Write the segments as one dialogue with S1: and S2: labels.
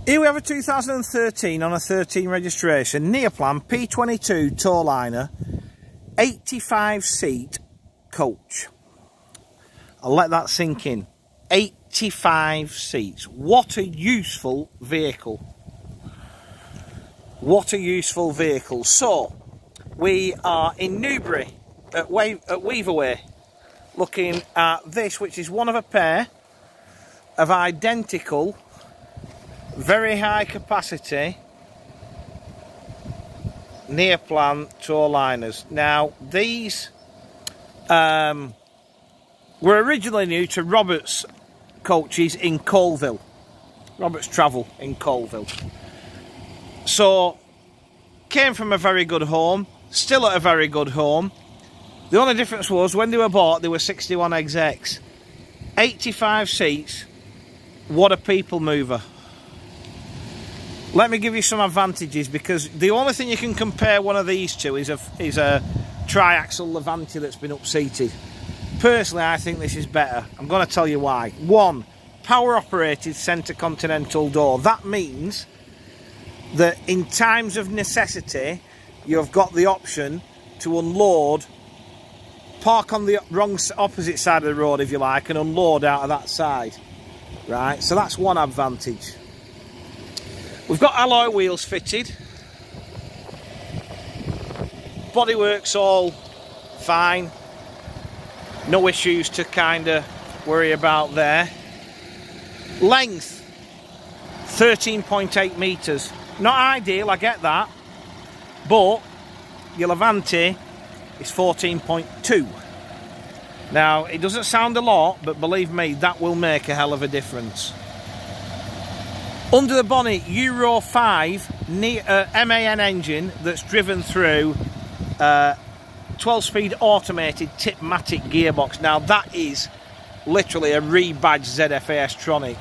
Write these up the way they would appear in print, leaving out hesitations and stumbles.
S1: Here we have a 2013 on a 13 registration, Neoplan P22 Tourliner, 85 seat coach. I'll let that sink in. 85 seats. What a useful vehicle. What a useful vehicle. So, we are in Newbury at Weaverway, looking at this, which is one of a pair of identical, very high capacity Neoplan Tourliners. Now, these were originally new to Roberts coaches in Colville, Roberts Travel in Colville. So, came from a very good home, still at a very good home. The only difference was when they were bought, they were 61 XX. 85 seats, what a people mover. Let me give you some advantages, because the only thing you can compare one of these to is a triaxle Levante that's been upseated. Personally, I think this is better. I'm going to tell you why. One, power operated centre continental door. That means that in times of necessity, you've got the option to unload, park on the opposite side of the road if you like, and unload out of that side. Right, so that's one advantage. We've got alloy wheels fitted. Bodywork's all fine. No issues to kind of worry about there. Length, 13.8 metres. Not ideal, I get that. But your Levante is 14.2. Now, it doesn't sound a lot, but believe me, that will make a hell of a difference. Under the bonnet, Euro 5 MAN engine that's driven through 12-speed automated Tipmatic gearbox. Now, that is literally a rebadged ZF Tronic.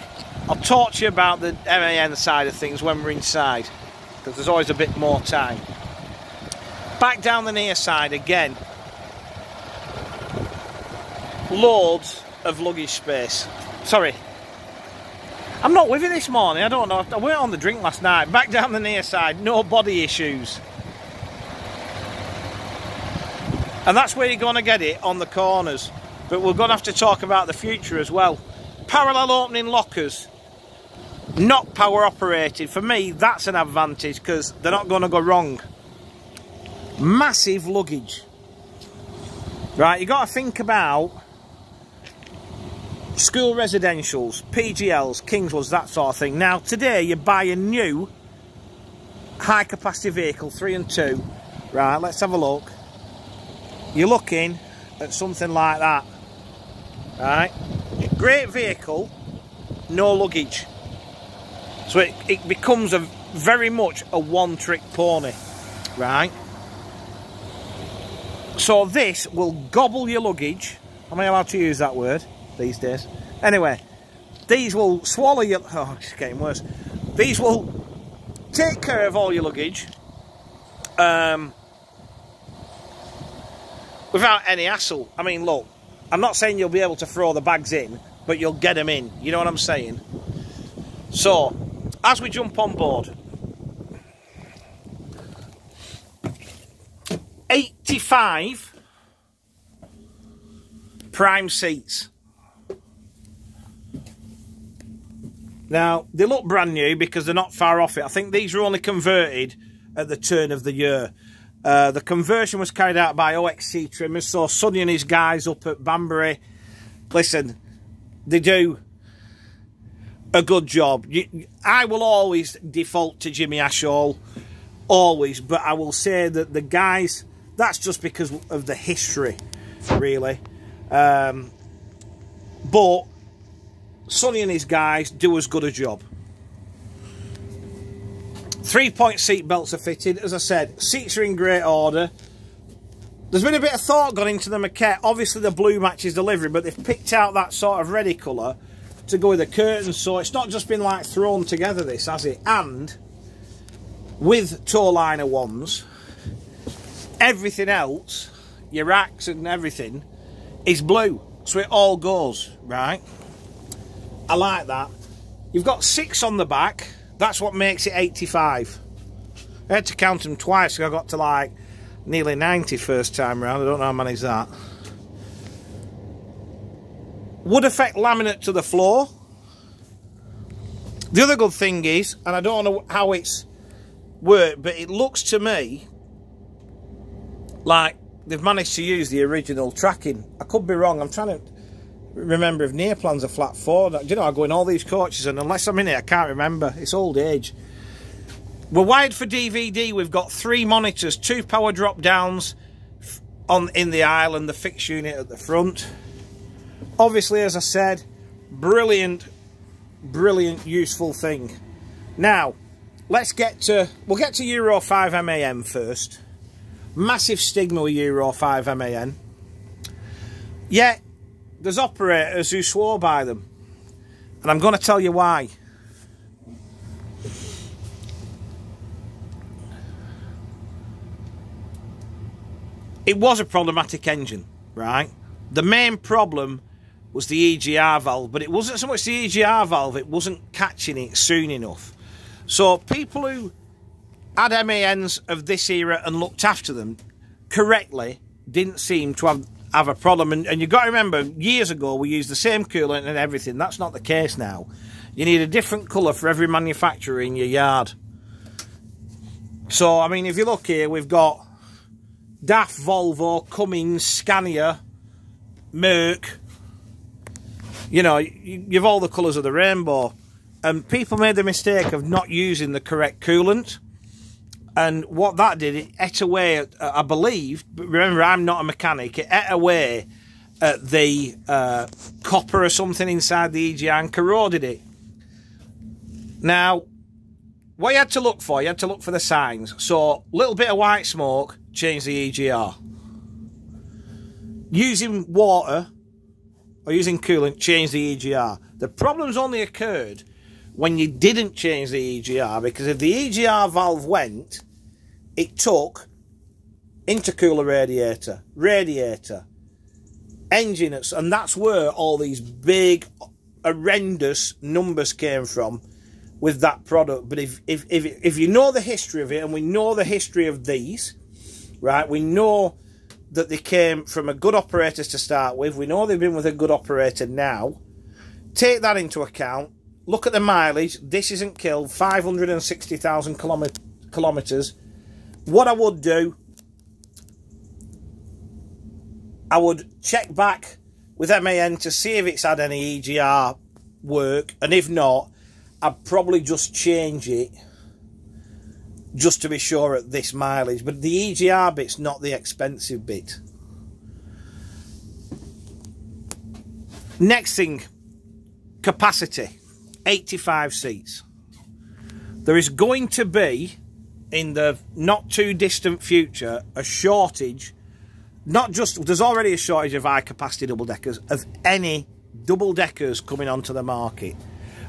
S1: I'll talk to you about the MAN side of things when we're inside, because there's always a bit more time. Back down the near side again. Loads of luggage space. Sorry, I'm not with you this morning, I don't know. I weren't on the drink last night. Back down the near side, no body issues. And that's where you're going to get it, on the corners. But we're going to have to talk about the future as well. Parallel opening lockers, not power operated. For me, that's an advantage, because they're not going to go wrong. Massive luggage. Right, you've got to think about school residentials, PGLs, Kingswoods, that sort of thing. Now, today you buy a new high capacity vehicle, 3 and 2. Right, let's have a look. You're looking at something like that. Right, great vehicle, no luggage. So it becomes very much a one-trick pony. Right. So this will gobble your luggage. Am I allowed to use that word these days? Anyway, these will swallow your... Oh, it's getting worse. These will take care of all your luggage without any hassle. I mean, look, I'm not saying you'll be able to throw the bags in, but you'll get them in. You know what I'm saying? So, as we jump on board, 85 prime seats. Now, they look brand new because they're not far off it. I think these were only converted at the turn of the year. The conversion was carried out by OXC Trimmers, so Sonny and his guys up at Banbury, listen, they do a good job. I will always default to Jimmy Ashall, always, but I will say that the guys, that's just because of the history, really. But Sonny and his guys do as good a job. 3-point seat belts are fitted. As I said, seats are in great order. There's been a bit of thought gone into the maquette. Obviously the blue matches the livery, but they've picked out that sort of reddy colour to go with the curtains, so it's not just been like thrown together, this, has it? And with Tourliner ones, everything else, your racks and everything, is blue. So it all goes, right? I like that. You've got 6 on the back, That's what makes it 85. I had to count them twice, so I got to like nearly 90 first time round. I don't know how many's that. Would affect laminate to the floor. The other good thing is, and I don't know how it's worked, but it looks to me like they've managed to use the original tracking. I could be wrong. I'm trying to remember if Neoplan's a flat 4. Do you know, I go in all these coaches and unless I'm in it, I can't remember. It's old age. We're wired for DVD. We've got 3 monitors, 2 power drop downs in the aisle and the fixed unit at the front. Obviously, as I said, brilliant, useful thing. Now, we'll get to Euro 5 MAN first. Massive stigma with Euro 5 MAN. Yet, there's operators who swore by them. And I'm going to tell you why. It was a problematic engine, right? The main problem was the EGR valve, but it wasn't so much the EGR valve, it wasn't catching it soon enough. So people who had MANs of this era and looked after them correctly didn't seem to have a problem. And you've got to remember, years ago we used the same coolant and everything. That's not the case now. You need a different colour for every manufacturer in your yard. So, I mean, if you look here, we've got DAF, Volvo, Cummins, Scania, Merck. You know, you've all the colours of the rainbow. And people made the mistake of not using the correct coolant. And what that did, it ate away, I believe, but remember, I'm not a mechanic, it ate away at the copper or something inside the EGR and corroded it. Now, what you had to look for, the signs. So, a little bit of white smoke, change the EGR. Using water or using coolant, change the EGR. The problems only occurred when you didn't change the EGR, because if the EGR valve went, it took intercooler radiator, engine, and that's where all these big, horrendous numbers came from with that product. But if you know the history of it, and we know the history of these, right, we know that they came from a good operator to start with. We know they've been with a good operator now. Take that into account. Look at the mileage. This isn't killed. 560,000 kilometres. What I would do, I would check back with MAN to see if it's had any EGR work. And if not, I'd probably just change it just to be sure at this mileage. But the EGR bit's not the expensive bit. Next thing, capacity. 85 seats. There is going to be, in the not too distant future, a shortage. Not just, there's already a shortage of high capacity double deckers, of any double deckers coming onto the market.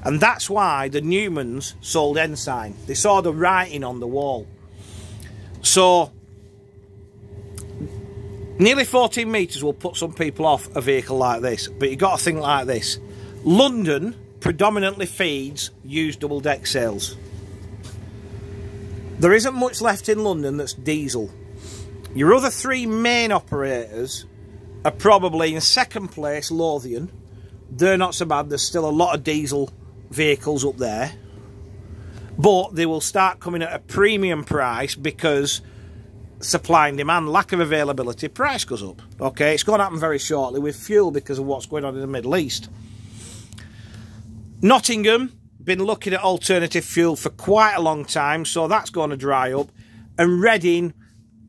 S1: And that's why the Newmans sold Ensign. They saw the writing on the wall. So, nearly 14 metres will put some people off a vehicle like this. But you've got to think like this. London predominantly feeds used double deck sales. There isn't much left in London that's diesel. Your other 3 main operators are probably in second place, Lothian. They're not so bad. There's still a lot of diesel vehicles up there, but they will start coming at a premium price because supply and demand, lack of availability, price goes up. Okay, it's going to happen very shortly with fuel because of what's going on in the Middle East. Nottingham, been looking at alternative fuel for quite a long time, so that's going to dry up. And Reading,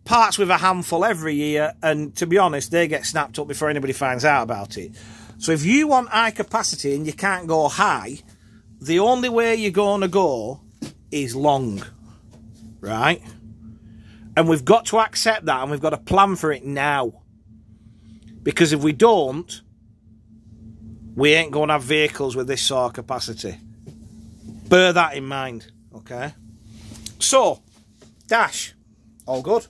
S1: parts with a handful every year, and to be honest, they get snapped up before anybody finds out about it. So if you want high capacity and you can't go high, the only way you're going to go is long, right? And we've got to accept that, and we've got to plan for it now. Because if we don't, we ain't going to have vehicles with this sort of capacity. Bear that in mind, okay? So, dash, all good.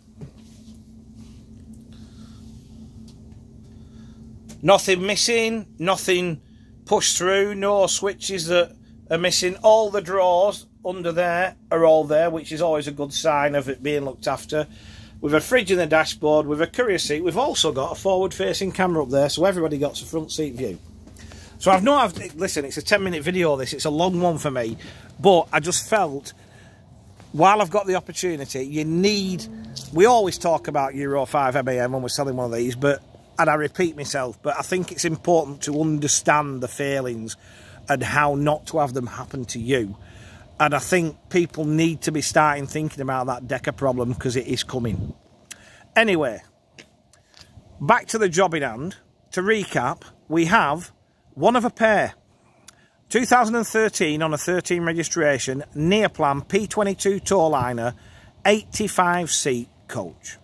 S1: Nothing missing, nothing pushed through, no switches that are missing. All the drawers under there are all there, which is always a good sign of it being looked after. With a fridge in the dashboard, with a courier seat. We've also got a forward-facing camera up there, so everybody gets a front seat view. So listen, it's a 10-minute video, this. It's a long one for me. But I just felt, while I've got the opportunity, we always talk about Euro 5 MAN when we're selling one of these, and I repeat myself, but I think it's important to understand the failings and how not to have them happen to you. And I think people need to be starting thinking about that Decker problem, because it is coming. Anyway, back to the job in hand. To recap, we have one of a pair. 2013 on a 13 registration, Neoplan P22 Tourliner, 85-seat coach.